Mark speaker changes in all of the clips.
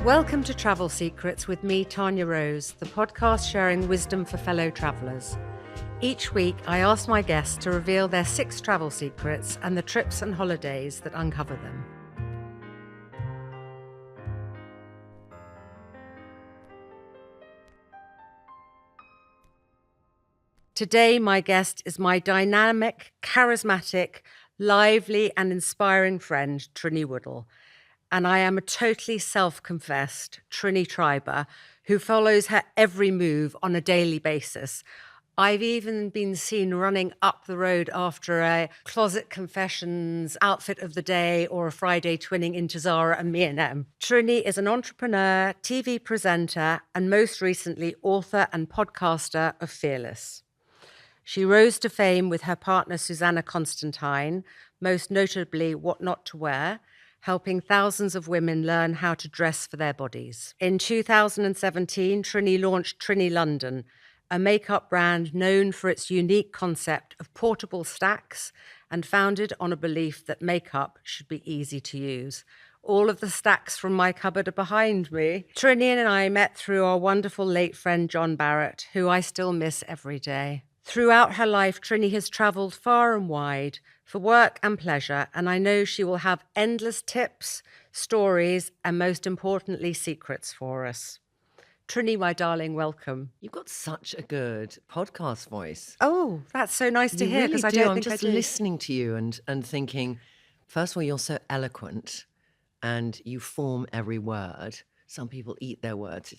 Speaker 1: Welcome to Travel Secrets with me, Tanya Rose, the podcast sharing wisdom for fellow travellers. Each week, I ask my guests to reveal their 6 travel secrets and the trips and holidays that uncover them. Today, my guest is my dynamic, charismatic, lively and inspiring friend, Trinny Woodall. And I am a totally self-confessed Trinny triber who follows her every move on a daily basis. I've even been seen running up the road after a Closet Confessions outfit of the day or a Friday twinning into Zara and M&M. Trinny is an entrepreneur, TV presenter, and most recently author and podcaster of Fearless. She rose to fame with her partner Susanna Constantine, most notably What Not to Wear, helping thousands of women learn how to dress for their bodies. In 2017, Trinny launched Trinny London, a makeup brand known for its unique concept of portable stacks and founded on a belief that makeup should be easy to use. All of the stacks from my cupboard are behind me. Trinny and I met through our wonderful late friend John Barrett, who I still miss every day. Throughout her life, Trinny has travelled far and wide for work and pleasure, and I know she will have endless tips, stories, and most importantly, secrets for us. Trinny, my darling, welcome.
Speaker 2: You've got such a good podcast voice.
Speaker 1: Oh, that's so nice to hear, because
Speaker 2: Really
Speaker 1: I don't
Speaker 2: I'm
Speaker 1: think
Speaker 2: just
Speaker 1: I do.
Speaker 2: listening to you and thinking, first of all, you're so eloquent and you form every word. Some people eat their words.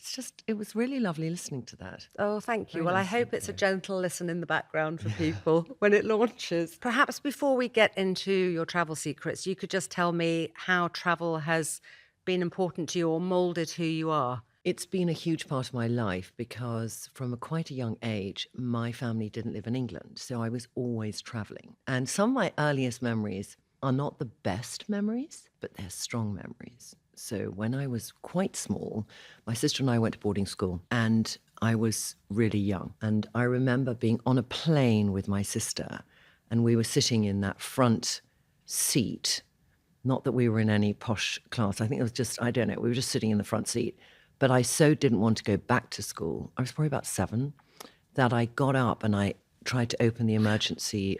Speaker 2: It was really lovely listening to that.
Speaker 1: Oh, thank you.
Speaker 2: Very
Speaker 1: Well, I
Speaker 2: nice
Speaker 1: hope
Speaker 2: of
Speaker 1: it's a
Speaker 2: you.
Speaker 1: gentle listen in the background for people when it launches. Perhaps before we get into your travel secrets, you could just tell me how travel has been important to you or moulded who you are.
Speaker 2: It's been a huge part of my life because from quite a young age, my family didn't live in England. So I was always traveling. And some of my earliest memories are not the best memories, but they're strong memories. So when I was quite small, my sister and I went to boarding school and I was really young. And I remember being on a plane with my sister and we were sitting in that front seat. Not that we were in any posh class. I think it was just, I don't know, we were just sitting in the front seat. But I so didn't want to go back to school. I was probably about 7, that I got up and I tried to open the emergency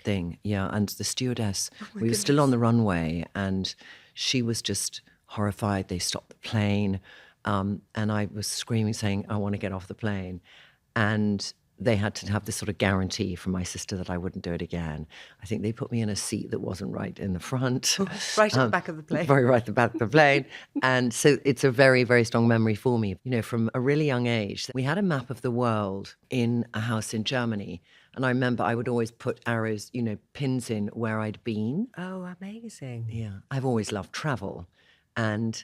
Speaker 2: thing. Yeah, and the stewardess, we were still on the runway and she was just horrified. They stopped the plane and I was screaming saying, I want to get off the plane. And they had to have this sort of guarantee from my sister that I wouldn't do it again. I think they put me in a seat that wasn't right in the front.
Speaker 1: Right at the back of the plane.
Speaker 2: Very right at the back of the plane. And so it's a very, very strong memory for me. You know, from a really young age, we had a map of the world in a house in Germany. And I remember I would always put arrows, you know, pins in where I'd been.
Speaker 1: Oh, amazing.
Speaker 2: Yeah. I've always loved travel. And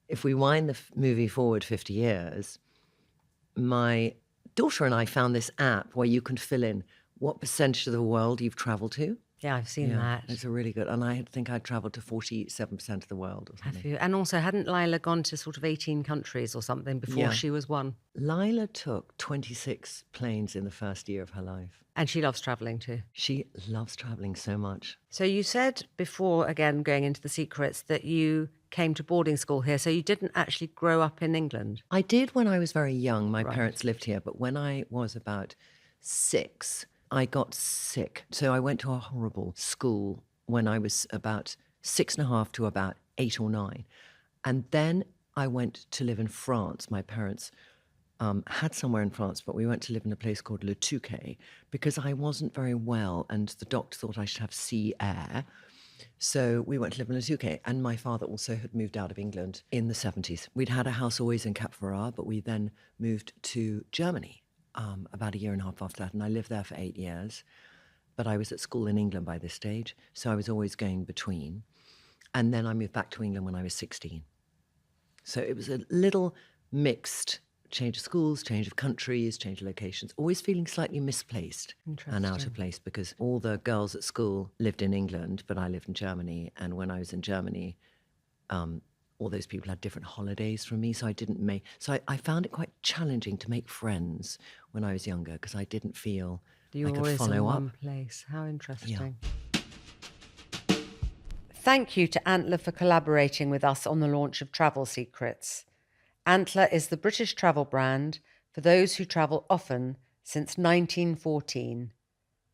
Speaker 2: if we wind the movie forward 50 years, my daughter and I found this app where you can fill in what percentage of the world you've traveled to.
Speaker 1: Yeah, I've seen that.
Speaker 2: It's a really good, and I think I'd traveled to 47% of the world or something.
Speaker 1: Have you? And also, hadn't Lila gone to sort of 18 countries or something before she was 1?
Speaker 2: Lila took 26 planes in the first year of her life.
Speaker 1: And she loves travelling too.
Speaker 2: She loves traveling so much.
Speaker 1: So you said before, again, going into the secrets, that you came to boarding school here. So you didn't actually grow up in England?
Speaker 2: I did when I was very young. My parents lived here. But when I was about 6, I got sick. So I went to a horrible school when I was about 6.5 to about 8 or 9. And then I went to live in France. My parents had somewhere in France, but we went to live in a place called Le Touquet because I wasn't very well and the doctor thought I should have sea air. So we went to live in Le Touquet, and my father also had moved out of England in the 70s. We'd had a house always in Cap Ferrat, but we then moved to Germany about a year and a half after that, and I lived there for 8 years. But I was at school in England by this stage, so I was always going between. And then I moved back to England when I was 16. So it was a little mixed change of schools, change of countries, change of locations, always feeling slightly misplaced and out of place because all the girls at school lived in England, but I lived in Germany. And when I was in Germany, all those people had different holidays from me, so I didn't make... So I found it quite challenging to make friends when I was younger because I didn't feel I could follow
Speaker 1: in
Speaker 2: up.
Speaker 1: one place. How interesting. Yeah. Thank you to Antler for collaborating with us on the launch of Travel Secrets. Antler is the British travel brand for those who travel often since 1914.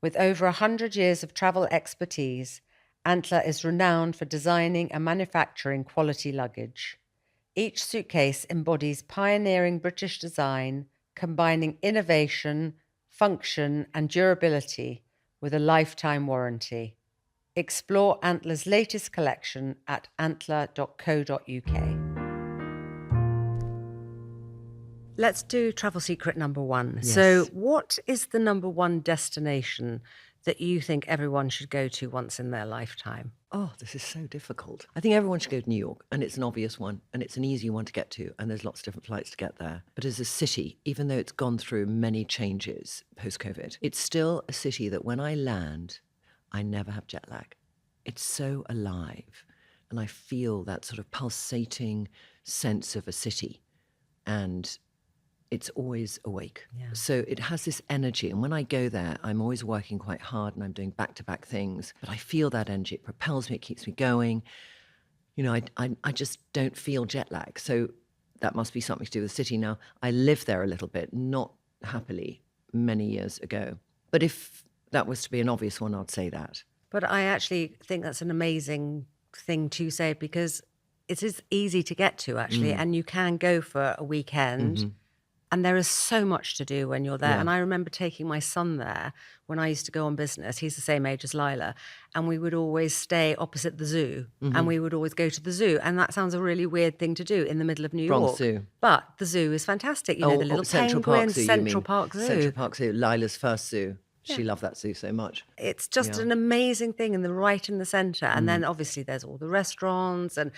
Speaker 1: With over 100 years of travel expertise, Antler is renowned for designing and manufacturing quality luggage. Each suitcase embodies pioneering British design, combining innovation, function, and durability with a lifetime warranty. Explore Antler's latest collection at antler.co.uk. Let's do travel secret number one.
Speaker 2: Yes.
Speaker 1: So what is the number one destination that you think everyone should go to once in their lifetime?
Speaker 2: Oh, this is so difficult. I think everyone should go to New York, and it's an obvious one, and it's an easy one to get to, and there's lots of different flights to get there. But as a city, even though it's gone through many changes post-COVID, it's still a city that when I land, I never have jet lag. It's so alive, and I feel that sort of pulsating sense of a city, and it's always awake.
Speaker 1: Yeah.
Speaker 2: So it has this energy. And when I go there, I'm always working quite hard and I'm doing back-to-back things. But I feel that energy. It propels me. It keeps me going. You know, I just don't feel jet lag. So that must be something to do with the city. Now, I lived there a little bit, not happily, many years ago. But if that was to be an obvious one, I'd say that.
Speaker 1: But I actually think that's an amazing thing to say because it is easy to get to, actually, and you can go for a weekend.
Speaker 2: Mm-hmm.
Speaker 1: And there is so much to do when you're there.
Speaker 2: Yeah.
Speaker 1: And I remember taking my son there when I used to go on business. He's the same age as Lila. And we would always stay opposite the zoo. And we would always go to the zoo. And that sounds a really weird thing to do in the middle of New
Speaker 2: Bronx
Speaker 1: York.
Speaker 2: Zoo.
Speaker 1: But the zoo is fantastic. You know, the little
Speaker 2: Central Park
Speaker 1: penguins,
Speaker 2: Zoo, you
Speaker 1: Central
Speaker 2: mean.
Speaker 1: Park Zoo.
Speaker 2: Central Park Zoo, Lila's first zoo. She loved that zoo so much.
Speaker 1: It's just an amazing thing right in the centre. And then obviously there's all the restaurants and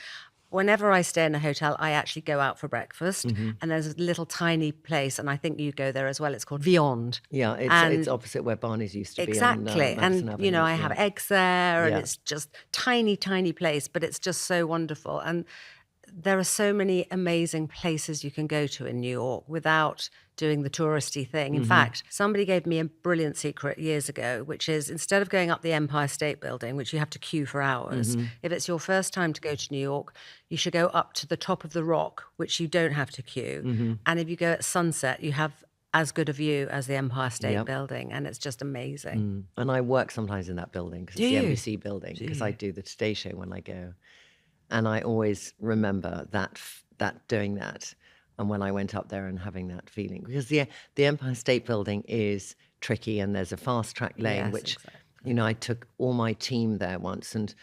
Speaker 1: whenever I stay in a hotel, I actually go out for breakfast, and there's a little tiny place, and I think you go there as well. It's called Beyond.
Speaker 2: Yeah, it's opposite where Barney's used to be.
Speaker 1: Exactly, and you know, I have eggs there, and it's just tiny place, but it's just so wonderful. And there are so many amazing places you can go to in New York without doing the touristy thing. In fact, somebody gave me a brilliant secret years ago, which is instead of going up the Empire State Building, which you have to queue for hours, if it's your first time to go to New York, you should go up to the top of the rock, which you don't have to queue. And if you go at sunset, you have as good a view as the Empire State Building, and it's just amazing.
Speaker 2: And I work sometimes in that building because it's the NBC building, because I do the Today Show when I go. And I always remember that doing that, and when I went up there and having that feeling, because the Empire State Building is tricky, and there's a fast track lane, which you know, I took all my team there once, and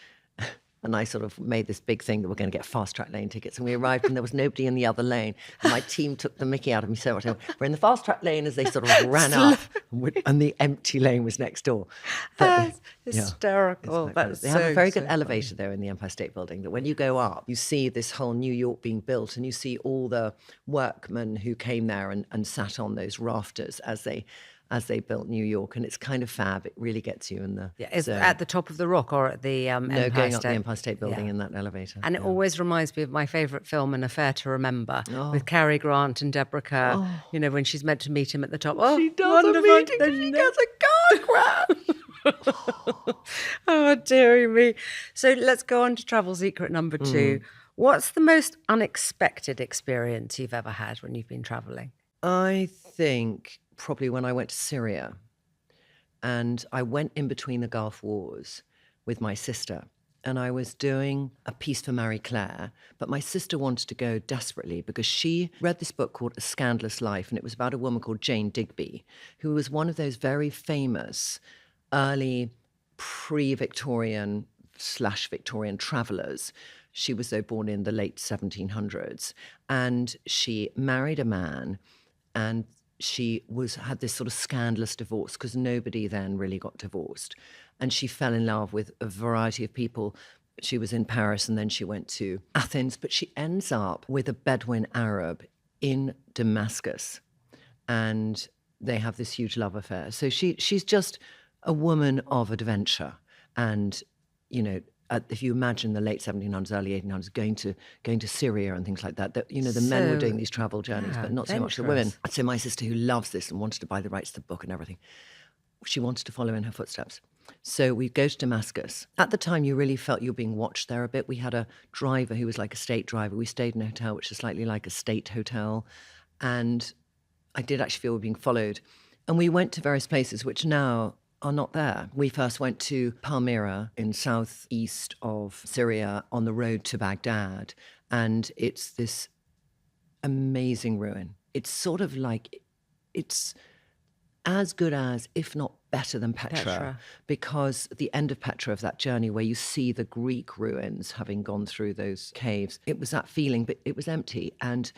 Speaker 2: I sort of made this big thing that we're going to get fast track lane tickets, and we arrived and there was nobody in the other lane, and my team took the mickey out of me so much. We're in the fast track lane as they sort of ran up, and the empty lane was next door.
Speaker 1: That's hysterical.
Speaker 2: They have a very good elevator there in the Empire State Building, that when you go up, you see this whole New York being built, and you see all the workmen who came there and sat on those rafters as they built New York, and it's kind of fab. It really gets you in the
Speaker 1: is it at the top of the rock or at the Empire
Speaker 2: going
Speaker 1: State?
Speaker 2: up the Empire State Building in that elevator.
Speaker 1: And it always reminds me of my favourite film, An Affair to Remember, with Cary Grant and Deborah Kerr. You know, when she's meant to meet him at the top. Oh,
Speaker 2: she does a meeting because she gets a car crash.
Speaker 1: Oh, dearie me. So let's go on to travel secret number 2. What's the most unexpected experience you've ever had when you've been travelling?
Speaker 2: I think probably when I went to Syria, and I went in between the Gulf Wars with my sister, and I was doing a piece for Marie Claire, but my sister wanted to go desperately because she read this book called A Scandalous Life, and it was about a woman called Jane Digby, who was one of those very famous early pre-Victorian / Victorian travellers. She was, though, born in the late 1700s, and she married a man, and she had this sort of scandalous divorce because nobody then really got divorced. And she fell in love with a variety of people. She was in Paris and then she went to Athens, but she ends up with a Bedouin Arab in Damascus. And they have this huge love affair. So she's just a woman of adventure. And, you know, if you imagine the late 1700s, early 1800s, going to Syria and things like that, you know, the men were doing these travel journeys, but not so much the women. So my sister, who loves this and wanted to buy the rights to the book and everything, she wanted to follow in her footsteps. So we go to Damascus. At the time, you really felt you were being watched there a bit. We had a driver who was like a state driver. We stayed in a hotel, which is slightly like a state hotel. And I did actually feel we were being followed. And we went to various places which now are not there. We first went to Palmyra in southeast of Syria on the road to Baghdad. And it's this amazing ruin. It's sort of like, it's as good as, if not better than Petra, because at the end of Petra, of that journey where you see the Greek ruins having gone through those caves, it was that feeling, but it was empty and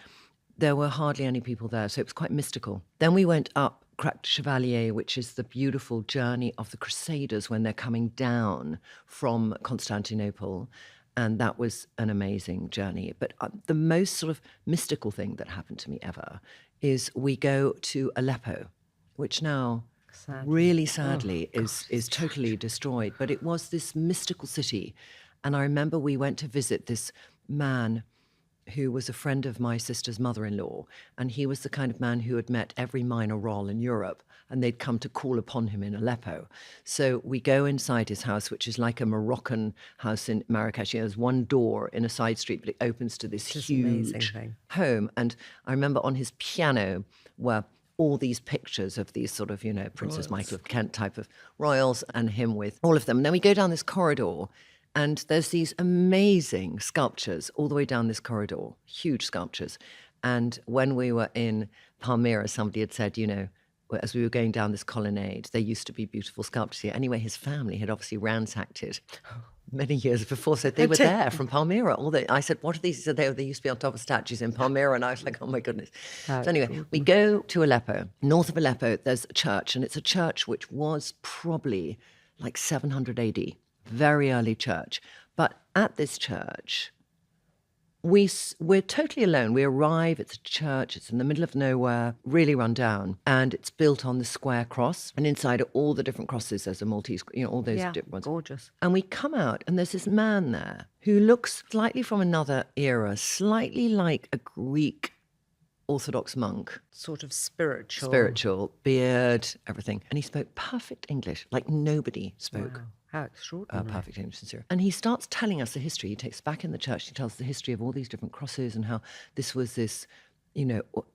Speaker 2: there were hardly any people there, so it was quite mystical. Then we went up Crac de Chevalier, which is the beautiful journey of the Crusaders when they're coming down from Constantinople. And that was an amazing journey. But the most sort of mystical thing that happened to me ever is we go to Aleppo, which now really sadly is totally destroyed. But it was this mystical city. And I remember we went to visit this man who was a friend of my sister's mother-in-law. And he was the kind of man who had met every minor role in Europe. And they'd come to call upon him in Aleppo. So we go inside his house, which is like a Moroccan house in Marrakesh. There's one door in a side street, but it opens to this huge home. And I remember on his piano were all these pictures of these sort of, Princess Michael of Kent type of royals and him with all of them. And then we go down this corridor and there's these amazing sculptures all the way down this corridor, huge sculptures. And when we were in Palmyra, somebody had said, as we were going down this colonnade, there used to be beautiful sculptures here. Anyway, his family had obviously ransacked it many years before, so they were there from Palmyra. I said, what are these? He said, they used to be on top of statues in Palmyra, and I was like, oh my goodness. So anyway, we go to Aleppo. North of Aleppo, there's a church, and it's a church which was probably like 700 AD, very early church. But at this church, we're totally alone. We arrive, it's a church, it's in the middle of nowhere, really run down, and it's built on the square cross. And inside are all the different crosses. There's a Maltese, all those different ones.
Speaker 1: Gorgeous.
Speaker 2: And we come out, and there's this man there who looks slightly from another era, slightly like a Greek Orthodox monk.
Speaker 1: Sort of spiritual.
Speaker 2: Spiritual, beard, everything. And he spoke perfect English, like nobody spoke.
Speaker 1: Wow. How extraordinary.
Speaker 2: Perfect English, sincere. And he starts telling us the history. He takes us back in the church. He tells us the history of all these different crosses and how this was this,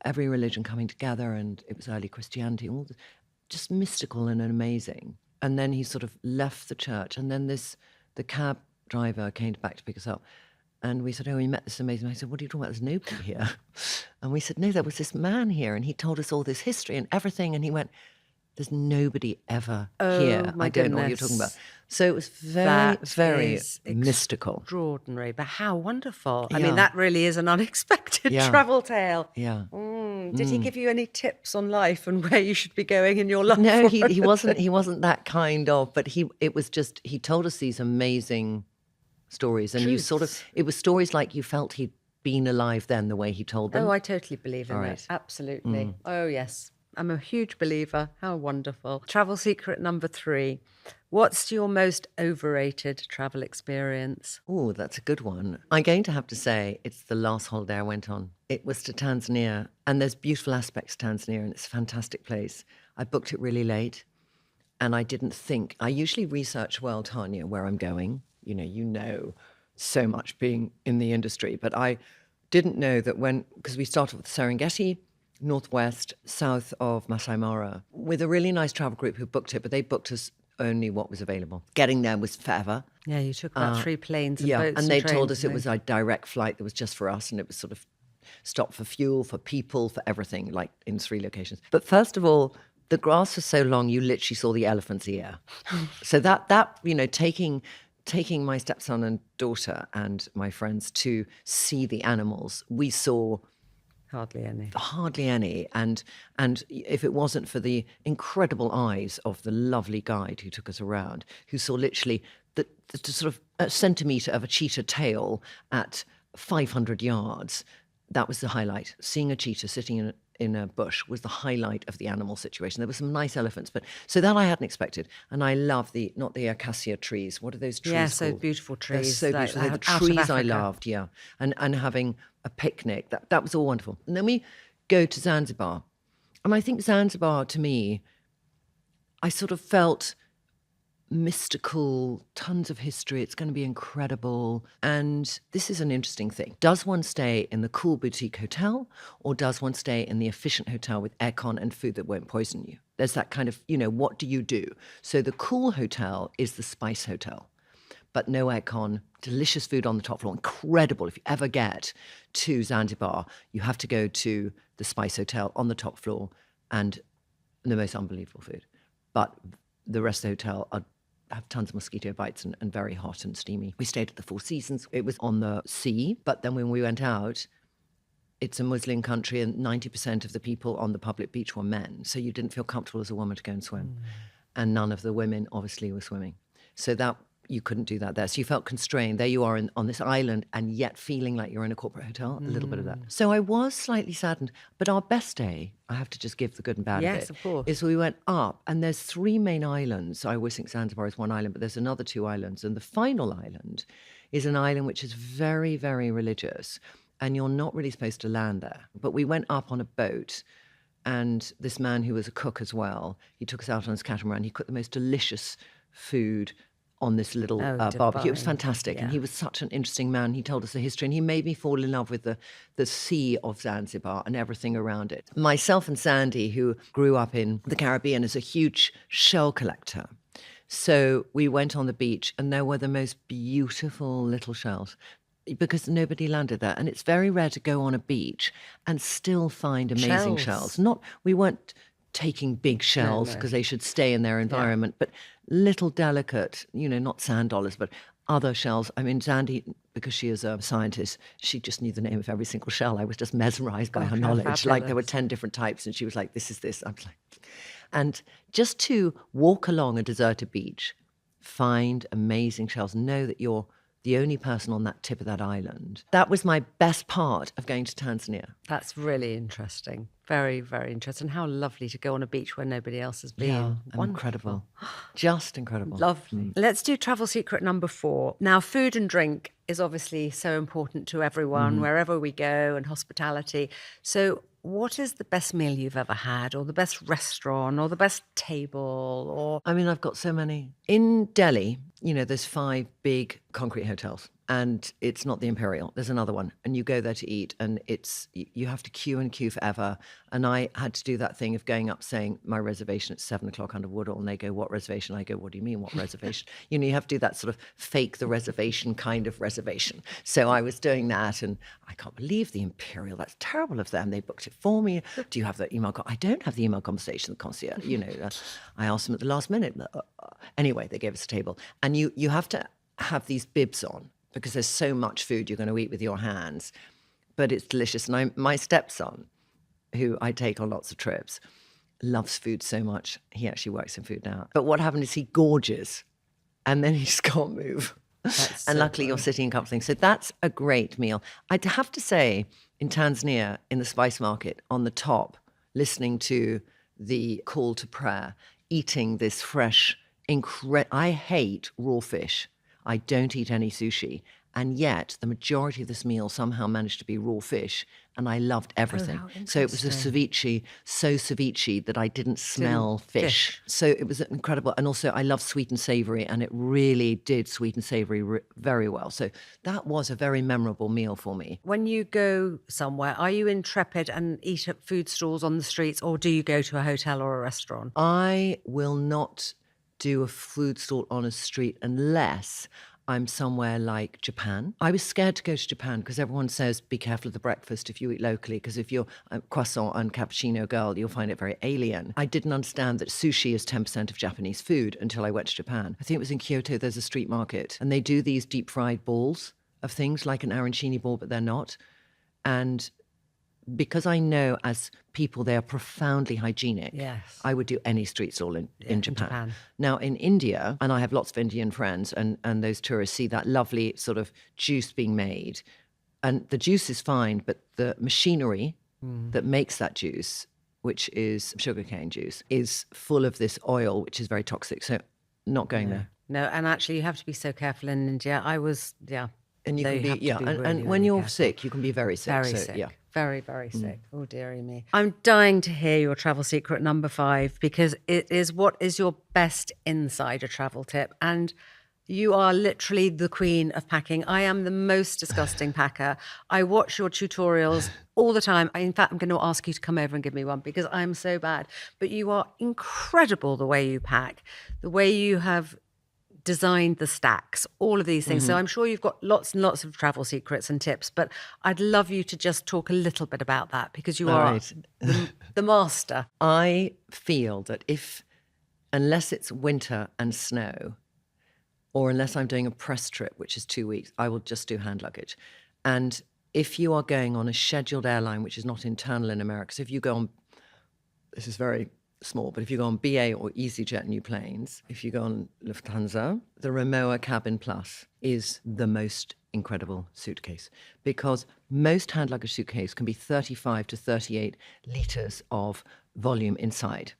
Speaker 2: every religion coming together, and it was early Christianity, all this, just mystical and amazing. And then he sort of left the church. And then the cab driver came back to pick us up. And we said, we met this amazing man. I said, what are you talking about? There's nobody here. And we said, no, there was this man here. And he told us all this history and everything. And he went, there's nobody ever here. I don't know what you're talking about. So it was very mystical.
Speaker 1: Extraordinary, but how wonderful. I mean, that really is an unexpected travel tale.
Speaker 2: Yeah.
Speaker 1: Did he give you any tips on life and where you should be going in your life?
Speaker 2: No, he wasn't that kind of, but he told us these amazing stories. And it was stories like you felt he'd been alive then, the way he told them.
Speaker 1: Oh, I totally believe in that. Absolutely. Oh, yes. I'm a huge believer. How wonderful. Travel secret number 3. What's your most overrated travel experience?
Speaker 2: Oh, that's a good one. I'm going to have to say it's the last holiday I went on. It was to Tanzania, and there's beautiful aspects to Tanzania, and it's a fantastic place. I booked it really late, and I didn't think. I usually research well, Tanya, where I'm going. You know so much being in the industry, but I didn't know that because we started with Serengeti, northwest, south of Masai Mara, with a really nice travel group who booked it, but they booked us only what was available. Getting there was forever.
Speaker 1: Yeah, you took about 3 planes and boats
Speaker 2: and they
Speaker 1: trains,
Speaker 2: told us it was a direct flight that was just for us, and it was sort of stop for fuel, for people, for everything, like in 3 locations. But first of all, the grass was so long, you literally saw the elephant's ear. So that taking my stepson and daughter and my friends to see the animals, we saw
Speaker 1: hardly
Speaker 2: any. And if it wasn't for the incredible eyes of the lovely guide who took us around, who saw literally the sort of a centimetre of a cheetah tail at 500 yards, that was the highlight. Seeing a cheetah sitting in a bush was the highlight of the animal situation. There were some nice elephants, but so that I hadn't expected. And I love not the acacia trees. What are those trees called?
Speaker 1: So beautiful trees.
Speaker 2: They're so beautiful. The trees I loved, and having a picnic. That was all wonderful. And then we go to Zanzibar. And I think Zanzibar, to me, I sort of felt mystical, tons of history. It's going to be incredible. And this is an interesting thing. Does one stay in the cool boutique hotel, or does one stay in the efficient hotel with aircon and food that won't poison you? There's that kind of, what do you do? So the cool hotel is the Spice Hotel, but no aircon, delicious food on the top floor, incredible. If you ever get to Zanzibar, you have to go to the Spice Hotel on the top floor, and the most unbelievable food. But the rest of the hotel have tons of mosquito bites and very hot and steamy. We stayed at the Four Seasons. It was on the sea, but then when we went out, it's a Muslim country and 90% of the people on the public beach were men. So you didn't feel comfortable as a woman to go and swim. And none of the women obviously were swimming. So that you couldn't do that there. So you felt constrained. There you are on this island and yet feeling like you're in a corporate hotel, a little bit of that. So I was slightly saddened. But our best day, I have to just give the good and bad of it.
Speaker 1: Yes, of course.
Speaker 2: Is we went up and there's 3 main islands. I always think Zanzibar is one island, but there's another 2 islands. And the final island is an island which is very, very religious. And you're not really supposed to land there. But we went up on a boat, and this man who was a cook as well, he took us out on his catamaran. He cooked the most delicious food on this little barbecue. It was fantastic. Yeah. And he was such an interesting man. He told us the history, and he made me fall in love with the sea of Zanzibar and everything around it. Myself and Sandy, who grew up in the Caribbean, is a huge shell collector. So we went on the beach, and there were the most beautiful little shells, because nobody landed there. And it's very rare to go on a beach and still find amazing shells. We weren't taking big shells because they should stay in their environment, but little delicate, not sand dollars, but other shells. I mean, Zandy, because she is a scientist, she just knew the name of every single shell. I was just mesmerized by her knowledge. Fabulous. Like there were 10 different types, and she was like, this is this. I was like, and just to walk along a deserted beach, find amazing shells, know that you're the only person on that tip of that island. That was my best part of going to Tanzania.
Speaker 1: That's really interesting. Very, very interesting. How lovely to go on a beach where nobody else has been.
Speaker 2: Yeah, incredible. Just incredible.
Speaker 1: Lovely. Let's do travel secret number 4. Now, food and drink is obviously so important to everyone, wherever we go, and hospitality. So what is the best meal you've ever had, or the best restaurant, or the best table? Or
Speaker 2: I mean, I've got so many. In Delhi, there's 5 big concrete hotels, and it's not the Imperial. There's another one, and you go there to eat, and you have to queue forever. And I had to do that thing of going up saying my reservation at 7:00 under Woodall, and they go, what reservation? I go, what do you mean, what reservation? You have to do that sort of fake the reservation kind of reservation. So I was doing that, and I can't believe the Imperial. That's terrible of them. They booked it for me. Do you have the email? I don't have the email conversation, the concierge. I asked them at the last minute. Anyway, they gave us a table, and you have to have these bibs on, because there's so much food you're going to eat with your hands, but it's delicious. And my stepson, who I take on lots of trips, loves food so much. He actually works in food now. But what happened is he gorges, and then he just can't move. And luckily you're sitting in comforting. So that's a great meal. I'd have to say, in Tanzania, in the spice market, on the top, listening to the call to prayer, eating this fresh, I hate raw fish. I don't eat any sushi. And yet the majority of this meal somehow managed to be raw fish, and I loved everything. So it was a ceviche, so ceviche that I didn't smell fish. So it was incredible. And also I love sweet and savory, and it really did sweet and savory very well. So that was a very memorable meal for me.
Speaker 1: When you go somewhere, are you intrepid and eat at food stalls on the streets, or do you go to a hotel or a restaurant?
Speaker 2: I will not do a food stall on a street unless I'm somewhere like Japan. I was scared to go to Japan because everyone says, be careful of the breakfast if you eat locally, because if you're a croissant and cappuccino girl, you'll find it very alien. I didn't understand that sushi is 10% of Japanese food until I went to Japan. I think it was in Kyoto, there's a street market, and they do these deep fried balls of things like an arancini ball, but they're not. And because I know as people they are profoundly hygienic, I would do any street stall in Japan. Now in India, and I have lots of Indian friends, and those tourists see that lovely sort of juice being made. And the juice is fine, but the machinery that makes that juice, which is sugarcane juice, is full of this oil, which is very toxic. So not going there.
Speaker 1: No, and actually you have to be so careful in India. I was,
Speaker 2: And you can be,
Speaker 1: really,
Speaker 2: and when
Speaker 1: really
Speaker 2: you're
Speaker 1: careful.
Speaker 2: sick, you can be very sick.
Speaker 1: Very sick.
Speaker 2: Yeah.
Speaker 1: Very, very sick. Oh, dearie me. I'm dying to hear your travel secret number 5, because it is what is your best insider travel tip. And you are literally the queen of packing. I am the most disgusting packer. I watch your tutorials all the time. In fact, I'm going to ask you to come over and give me one because I'm so bad. But you are incredible the way you pack, the way you have designed the stacks, all of these things. So I'm sure you've got lots and lots of travel secrets and tips, but I'd love you to just talk a little bit about that because you are the master.
Speaker 2: I feel that unless it's winter and snow, or unless I'm doing a press trip, which is 2 weeks, I will just do hand luggage. And if you are going on a scheduled airline, which is not internal in America, so if you go on, this is very small, but if you go on BA or EasyJet new planes, if you go on Lufthansa, the Rimowa Cabin Plus is the most incredible suitcase, because most hand luggage suitcase can be 35 to 38 litres of volume inside.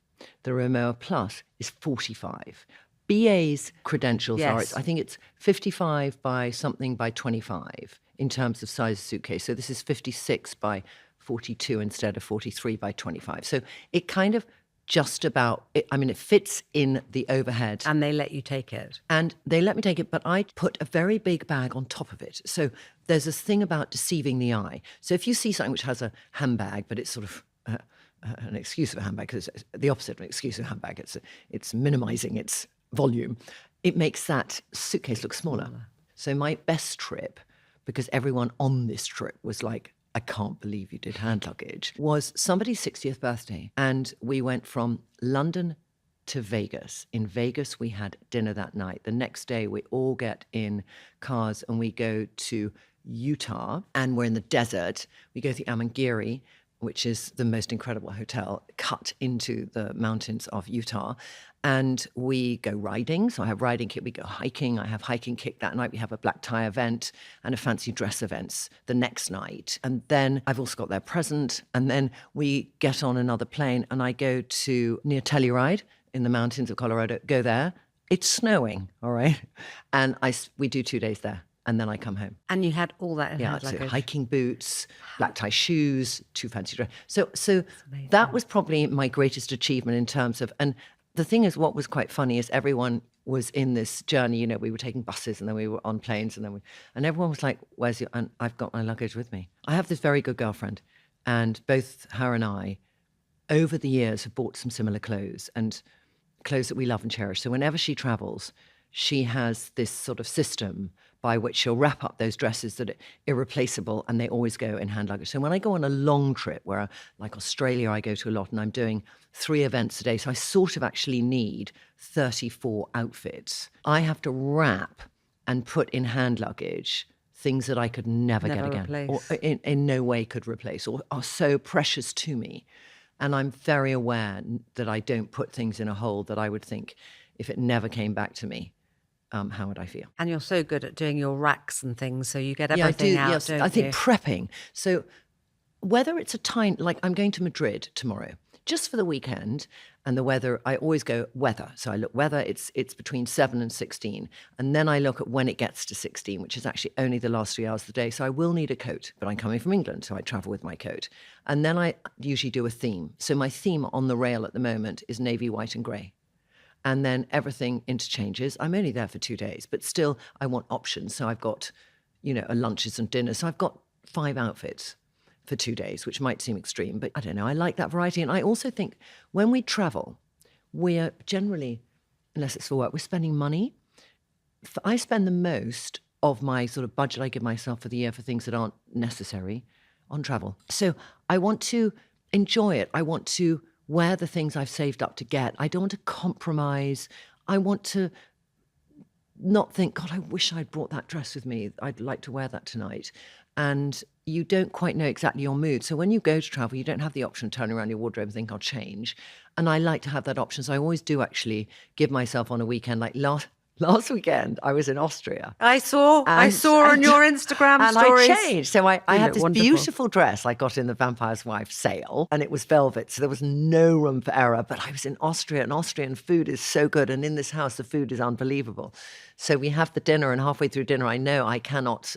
Speaker 2: The Rimowa Plus is 45. BA's credentials are, I think it's 55 by something by 25 in terms of size of suitcase. So this is 56 by 42 instead of 43 by 25. So it kind of just about, it fits in the overhead.
Speaker 1: And they let you take it.
Speaker 2: And they let me take it, but I put a very big bag on top of it. So there's this thing about deceiving the eye. So if you see something which has a handbag, but it's sort of an exclusive handbag, because it's the opposite of an exclusive handbag, it's minimizing its volume, it makes that suitcase look smaller. So my best trip, because everyone on this trip was like, I can't believe you did hand luggage, was somebody's 60th birthday. And we went from London to Vegas. In Vegas, we had dinner that night. The next day, we all get in cars and we go to Utah, and we're in the desert. We go to the Amangiri, which is the most incredible hotel cut into the mountains of Utah. And we go riding. So I have riding kit. We go hiking. I have hiking kit that night. We have a black tie event and a fancy dress events the next night. And then I've also got their present. And then we get on another plane and I go to near Telluride in the mountains of Colorado, go there. It's snowing, all right? And we do 2 days there. And then I come home.
Speaker 1: And you had all that in hand luggage?
Speaker 2: So hiking boots, black tie shoes, 2 fancy dresses. So that was probably my greatest achievement in terms of, and the thing is, what was quite funny is everyone was in this journey. We were taking buses and then we were on planes and everyone was like, "Where's your?" And I've got my luggage with me. I have this very good girlfriend, and both her and I, over the years, have bought some similar clothes and clothes that we love and cherish. So whenever she travels, she has this sort of system by which she'll wrap up those dresses that are irreplaceable, and they always go in hand luggage. So when I go on a long trip, where like Australia I go to a lot, and I'm doing 3 events a day, so I sort of actually need 34 outfits. I have to wrap and put in hand luggage things that I could never get again,
Speaker 1: replace.
Speaker 2: Or in no way could replace, or are so precious to me. And I'm very aware that I don't put things in a hole that I would think, if it never came back to me, how would I feel?
Speaker 1: And you're so good at doing your racks and things, so you get everything out,
Speaker 2: yes.
Speaker 1: don't
Speaker 2: I think
Speaker 1: you?
Speaker 2: prepping. So whether it's a time, like I'm going to Madrid tomorrow, just for the weekend, and the weather, I always go weather. So I look weather, it's between 7 and 16. And then I look at when it gets to 16, which is actually only the last 3 hours of the day. So I will need a coat, but I'm coming from England, so I travel with my coat. And then I usually do a theme. So my theme on the rail at the moment is navy, white and grey. And then everything interchanges. I'm only there for 2 days, but still I want options. So I've got, a lunches and dinners. So I've got 5 outfits for 2 days, which might seem extreme, but I don't know. I like that variety. And I also think when we travel, we're generally, unless it's for work, we're spending money. I spend the most of my sort of budget I give myself for the year for things that aren't necessary on travel. So I want to enjoy it. I want to wear the things I've saved up to get. I don't want to compromise. I want to not think, God, I wish I'd brought that dress with me. I'd like to wear that tonight. And you don't quite know exactly your mood. So when you go to travel, you don't have the option of turning around your wardrobe and think, I'll change. And I like to have that option. So I always do actually give myself on a weekend, like last weekend, I was in Austria.
Speaker 1: I saw on your Instagram stories.
Speaker 2: And I changed. So I had this
Speaker 1: wonderful
Speaker 2: beautiful dress I got in the Vampire's Wife sale, and it was velvet, so there was no room for error. But I was in Austria, and Austrian food is so good. And in this house, the food is unbelievable. So we have the dinner, and halfway through dinner, I know I cannot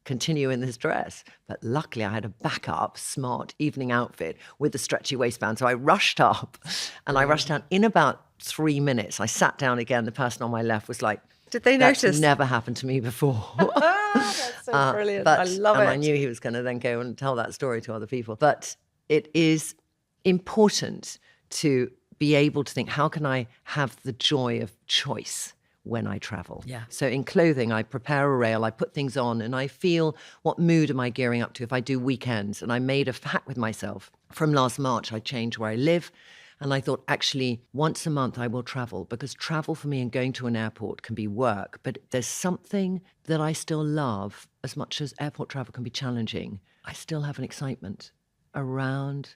Speaker 2: continue in this dress. But luckily I had a backup smart evening outfit with a stretchy waistband. So I rushed up and I rushed down in about 3 minutes. I sat down again. The person on my left was like,
Speaker 1: did they notice?
Speaker 2: That's never happened to me before.
Speaker 1: That's so brilliant. I love it.
Speaker 2: And I knew he was going to then go and tell that story to other people. But it is important to be able to think, how can I have the joy of choice when I travel?
Speaker 1: Yeah.
Speaker 2: So in clothing, I prepare a rail, I put things on, and I feel what mood am I gearing up to if I do weekends. And I made a pact with myself. From last March, I changed where I live. And I thought, actually, once a month I will travel, because travel for me and going to an airport can be work. But there's something that I still love, as much as airport travel can be challenging. I still have an excitement around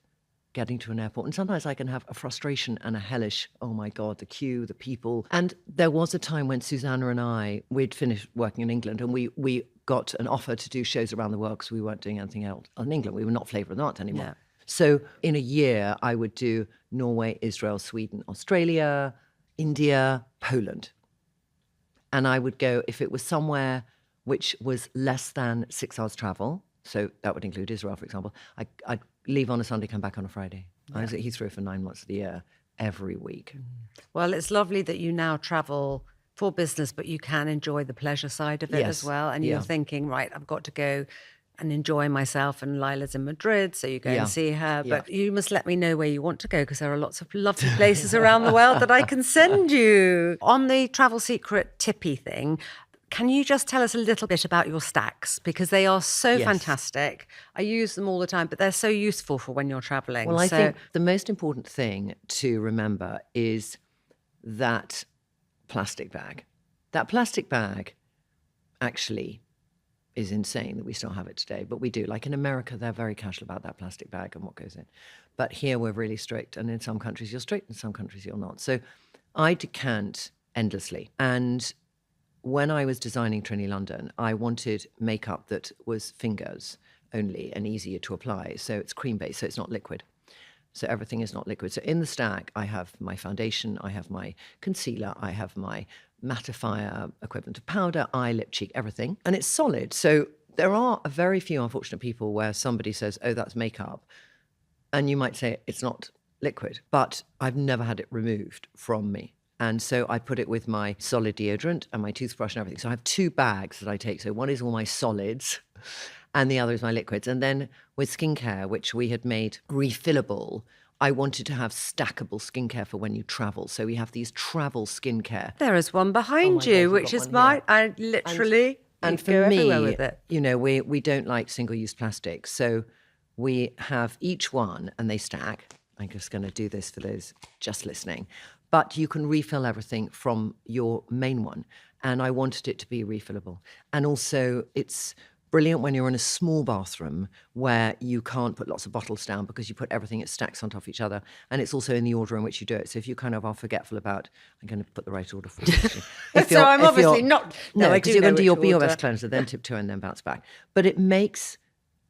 Speaker 2: getting to an airport. And sometimes I can have a frustration and a hellish, oh my God, the queue, the people. And there was a time when Susanna and we'd finished working in England, and we got an offer to do shows around the world because we weren't doing anything else in England. We were not Flavour of the Month anymore. Yeah. So in a year, I would do Norway, Israel, Sweden, Australia, India, Poland. And I would go, if it was somewhere which was less than 6 hours travel, so that would include Israel, for example, I'd leave on a Sunday, come back on a Friday. Yeah. I was at Heathrow for 9 months of the year, every week.
Speaker 1: Well, it's lovely that you now travel for business, but you can enjoy the pleasure side of it as well. And you're thinking, right, I've got to go and enjoy myself. And Lila's in Madrid, so you go and see her. But you must let me know where you want to go, because there are lots of lovely places around the world that I can send you. On the Travel Secret tippy thing, can you just tell us a little bit about your stacks? Because they are so fantastic. I use them all the time, but they're so useful for when you're traveling.
Speaker 2: Well, I think the most important thing to remember is that plastic bag. That plastic bag actually is insane that we still have it today, but we do. Like in America, they're very casual about that plastic bag and what goes in. But here we're really strict, and in some countries you're strict, in some countries you're not. So I decant endlessly. And when I was designing Trinny London, I wanted makeup that was fingers only and easier to apply. So it's cream-based, so it's not liquid. So everything is not liquid. So in the stack, I have my foundation, I have my concealer, I have my mattifier, equivalent of powder, eye, lip, cheek, everything. And it's solid. So there are a very few unfortunate people where somebody says, oh, that's makeup. And you might say it's not liquid, but I've never had it removed from me. And so I put it with my solid deodorant and my toothbrush and everything. So I have 2 bags that I take. So one is all my solids and the other is my liquids. And then with skincare, which we had made refillable, I wanted to have stackable skincare for when you travel. So we have these travel skincare.
Speaker 1: There is one behind you, which is mine. I literally
Speaker 2: and for
Speaker 1: go
Speaker 2: me,
Speaker 1: everywhere with it.
Speaker 2: You know, we don't like single-use plastic. So we have each one and they stack. I'm just going to do this for those just listening. But you can refill everything from your main one. And I wanted it to be refillable. And also it's brilliant when you're in a small bathroom where you can't put lots of bottles down because you put everything, it stacks on top of each other. And it's also in the order in which you do it. So if you kind of are forgetful about, I'm going to put the right order for you.
Speaker 1: So I'm obviously not.
Speaker 2: No, because you're going to do your BOS cleanser, then tiptoe and then bounce back. But it makes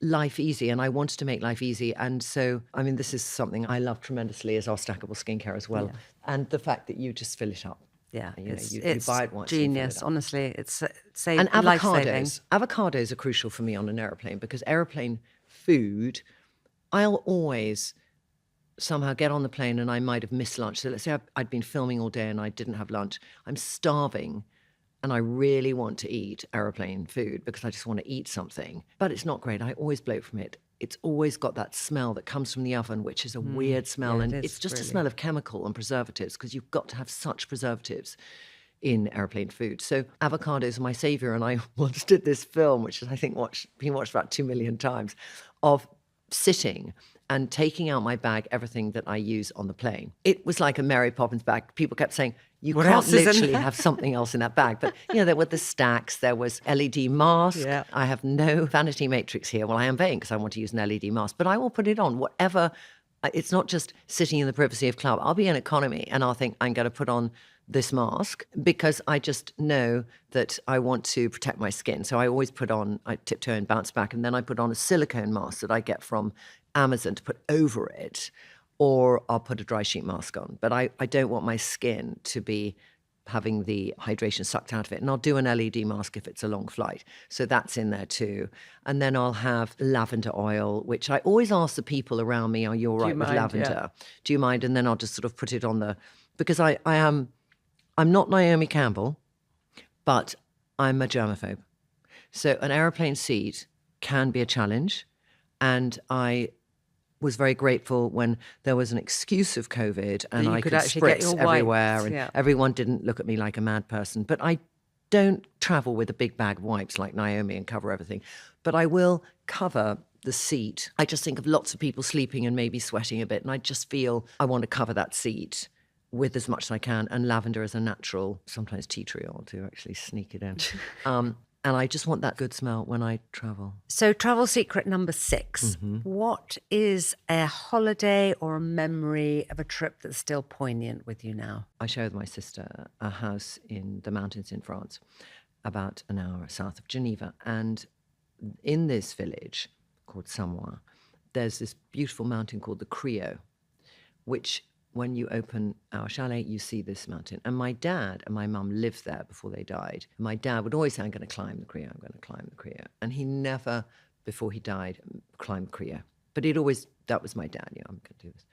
Speaker 2: life easy, and I wanted to make life easy. And so, I mean, this is something I love tremendously, is our stackable skincare as well. Yeah. And the fact that you just fill it up.
Speaker 1: Yeah,
Speaker 2: you buy it once.
Speaker 1: Genius, honestly. It's
Speaker 2: and
Speaker 1: life-saving.
Speaker 2: Avocados are crucial for me on an aeroplane, because aeroplane food, I'll always somehow get on the plane and I might have missed lunch. So let's say I'd been filming all day and I didn't have lunch. I'm starving and I really want to eat aeroplane food because I just want to eat something. But it's not great. I always bloat from it. It's always got that smell that comes from the oven, which is a weird smell. And it's just really a smell of chemical and preservatives, because you've got to have such preservatives in airplane food. So avocados are my savior. And I once did this film, which I think been watched about 2 million times, of sitting and taking out my bag, everything that I use on the plane. It was like a Mary Poppins bag. People kept saying, you can't literally have something else in that bag. But, you know, there were the stacks, there was LED masks. Yeah. I have no vanity matrix here. Well, I am vain because I want to use an LED mask, but I will put it on, whatever. It's not just sitting in the privacy of club. I'll be in economy and I'll think I'm going to put on this mask because I just know that I want to protect my skin. So I always put on, I tiptoe and bounce back, and then I put on a silicone mask that I get from Amazon to put over it, or I'll put a dry sheet mask on. But I don't want my skin to be having the hydration sucked out of it. And I'll do an LED mask if it's a long flight. So that's in there too. And then I'll have lavender oil, which I always ask the people around me, are you all right with lavender? Yeah. Do you mind? And then I'll just sort of put it on because I'm not Naomi Campbell, but I'm a germaphobe. So an aeroplane seat can be a challenge. And I was very grateful when there was an excuse of COVID and I could spritz everywhere and everyone didn't look at me like a mad person. But I don't travel with a big bag of wipes like Naomi and cover everything. But I will cover the seat. I just think of lots of people sleeping and maybe sweating a bit. And I just feel I want to cover that seat with as much as I can. And lavender is a natural, sometimes tea tree oil to actually sneak it in. And I just want that good smell when I travel.
Speaker 1: So travel secret number 6. Mm-hmm. What is a holiday or a memory of a trip that's still poignant with you now?
Speaker 2: I share with my sister a house in the mountains in France, about an hour south of Geneva. And in this village called Samoëns, there's this beautiful mountain called the Kyoto, which when you open our chalet, you see this mountain. And my dad and my mum lived there before they died. And my dad would always say, I'm going to climb the Kyoto, I'm going to climb the Kyoto. And he never, before he died, climbed the Kyoto. But he'd always, that was my dad, I'm going to do this.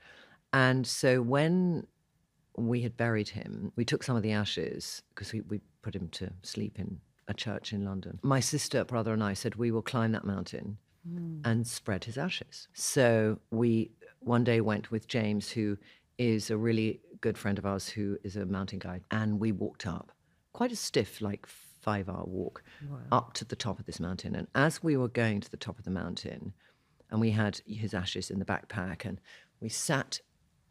Speaker 2: And so when we had buried him, we took some of the ashes, because we put him to sleep in a church in London. My sister, brother and I said, we will climb that mountain and spread his ashes. So we one day went with James, who is a really good friend of ours who is a mountain guide. And we walked up, quite a stiff, 5-hour walk, up to the top of this mountain. And as we were going to the top of the mountain, and we had his ashes in the backpack, and we sat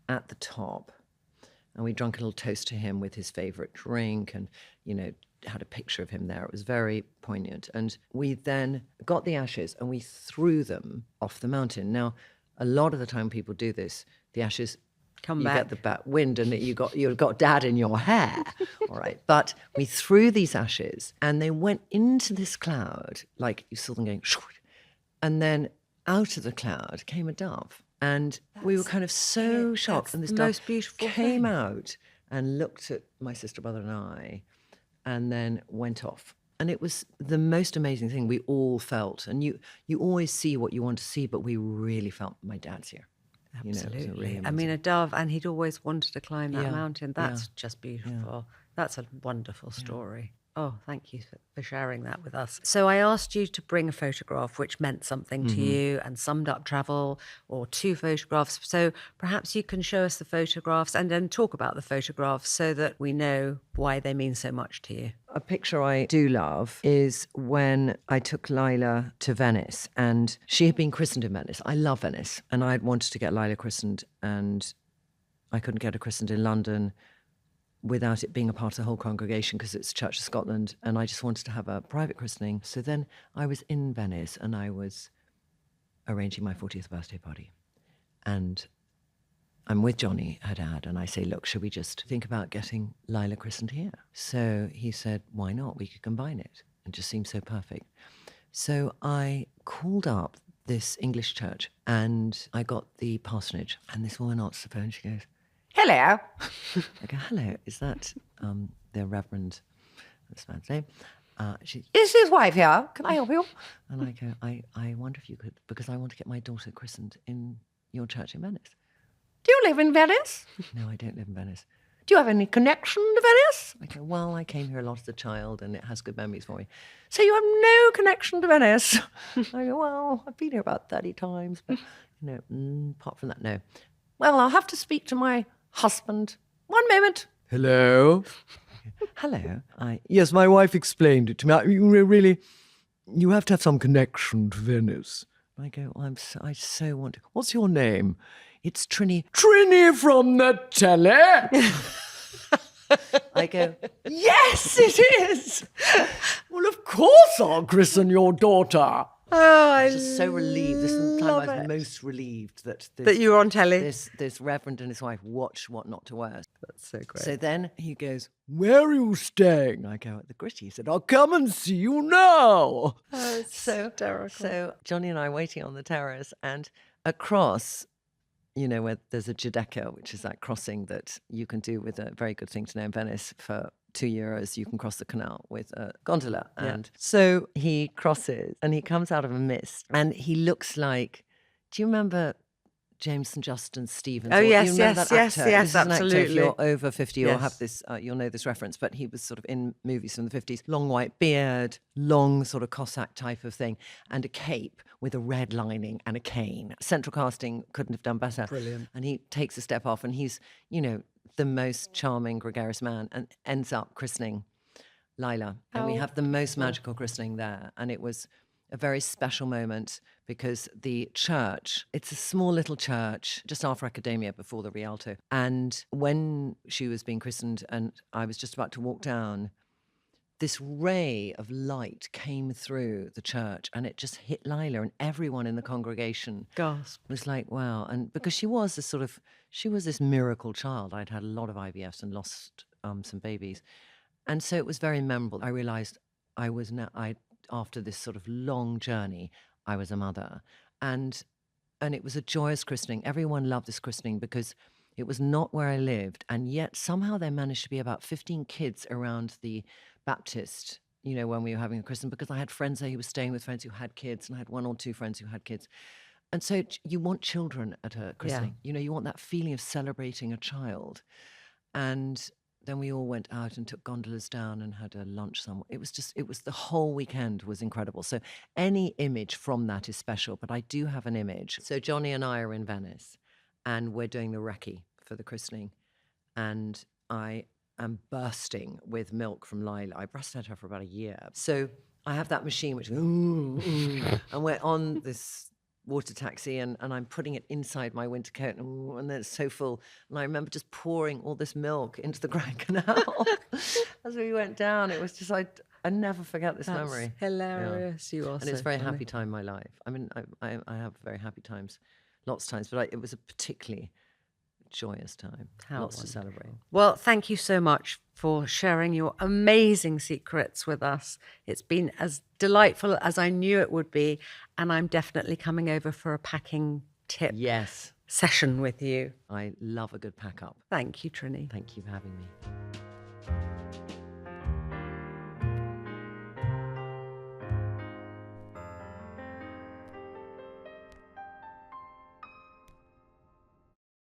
Speaker 2: at the top, and we drank a little toast to him with his favorite drink, and, had a picture of him there. It was very poignant. And we then got the ashes and we threw them off the mountain. Now, a lot of the time people do this, the ashes
Speaker 1: come back.
Speaker 2: You get the back wind and you've got dad in your hair. All right. But we threw these ashes and they went into this cloud, like you saw them going, and then out of the cloud came a dove. And we were kind of so shocked. And this dove came out and looked at my sister, brother and I, and then went off. And it was the most amazing thing we all felt. And you always see what you want to see, but we really felt my dad's here.
Speaker 1: Absolutely. Really a dove, and he'd always wanted to climb that mountain. That's just beautiful. Yeah. That's a wonderful story. Oh, thank you for sharing that with us. So I asked you to bring a photograph which meant something to you and summed up travel, or 2 photographs. So perhaps you can show us the photographs and then talk about the photographs so that we know why they mean so much to you.
Speaker 2: A picture I do love is when I took Lila to Venice, and she had been christened in Venice. I love Venice, and I'd wanted to get Lila christened, and I couldn't get her christened in London without it being a part of the whole congregation because it's Church of Scotland, and I just wanted to have a private christening. So then I was in Venice and I was arranging my 40th birthday party. And I'm with Johnny, her dad, and I say, look, should we just think about getting Lila christened here? So he said, why not? We could combine it. It just seemed so perfect. So I called up this English church and I got the parsonage, and this woman answers the phone. She goes, hello. I go, hello, is that the Reverend, this man's name? Is his wife here? Can I help you? And I go, I wonder if you could, because I want to get my daughter christened in your church in Venice. Do you live in Venice? No, I don't live in Venice. Do you have any connection to Venice? I go, well, I came here a lot as a child and it has good memories for me. So you have no connection to Venice? I go, well, I've been here about 30 times, but, apart from that, no. Well, I'll have to speak to my husband. One moment. Hello. Hello. Yes, my wife explained it to me. You have to have some connection to Venice. I go, I so want to. What's your name? It's Trinny. Trinny from the telly. I go, yes, it is. Well, of course I'll christen your daughter.
Speaker 1: Oh,
Speaker 2: I was just so relieved. This is the time I was most relieved that
Speaker 1: you were on telly.
Speaker 2: This reverend and his wife watch what not to wear.
Speaker 1: That's so great.
Speaker 2: So then he goes, where are you staying? I go, at the Gritty. He said, I'll come and see you now.
Speaker 1: Oh, it's so hysterical.
Speaker 2: So Johnny and I are waiting on the terrace, and across, where there's a Giudecca, which is that crossing that you can do with a very good thing to know in Venice for €2, you can cross the canal with a gondola. And so he crosses and he comes out of a mist and he looks like, do you remember James St. Justin Stevens?
Speaker 1: Oh, yes,
Speaker 2: you remember
Speaker 1: yes,
Speaker 2: that
Speaker 1: yes,
Speaker 2: actor?
Speaker 1: yes,
Speaker 2: This is an actor, if
Speaker 1: absolutely.
Speaker 2: you're over 50, you'll
Speaker 1: Yes.
Speaker 2: have this, you'll know this reference, but he was sort of in movies from the 50s. Long white beard, long sort of Cossack type of thing, and a cape with a red lining and a cane. Central casting couldn't have done better.
Speaker 1: Brilliant.
Speaker 2: And he takes a step off and he's, you know, the most charming, gregarious man, and ends up christening Lila. And we have the most magical christening there. And it was a very special moment because the church, it's a small little church just after Academia, before the Rialto. And when she was being christened and I was just about to walk down, this ray of light came through the church and it just hit Lila, and everyone in the congregation was like, wow. And because she was this miracle child. I'd had a lot of IVFs and lost some babies. And so it was very memorable. I realized after this sort of long journey, I was a mother. And it was a joyous christening. Everyone loved this christening because it was not where I lived. And yet somehow there managed to be about 15 kids around the Baptist, you know, when we were having a christening, because I had friends there who were staying with friends who had kids, and I had 1 or 2 friends who had kids. And so you want children at a christening. You know, you want that feeling of celebrating a child. And then we all went out and took gondolas down and had a lunch somewhere. It was the whole weekend was incredible. So any image from that is special, but I do have an image. So Johnny and I are in Venice and we're doing the recce for the christening. And I am bursting with milk from Lila. I breastfed her for about a year. So I have that machine which goes, and we're on this water taxi and I'm putting it inside my winter coat and then it's so full. And I remember just pouring all this milk into the Grand Canal as we went down. It was just, I never forget this memory.
Speaker 1: Hilarious. You are
Speaker 2: And it's a very happy time in my life. I mean, I have very happy times, lots of times, but it was a particularly joyous time. Lots to celebrate.
Speaker 1: Well, thank you so much for sharing your amazing secrets with us. It's been as delightful as I knew it would be, and I'm definitely coming over for a packing tip session with you.
Speaker 2: I love a good pack up.
Speaker 1: Thank you, Trinny.
Speaker 2: Thank you for having me.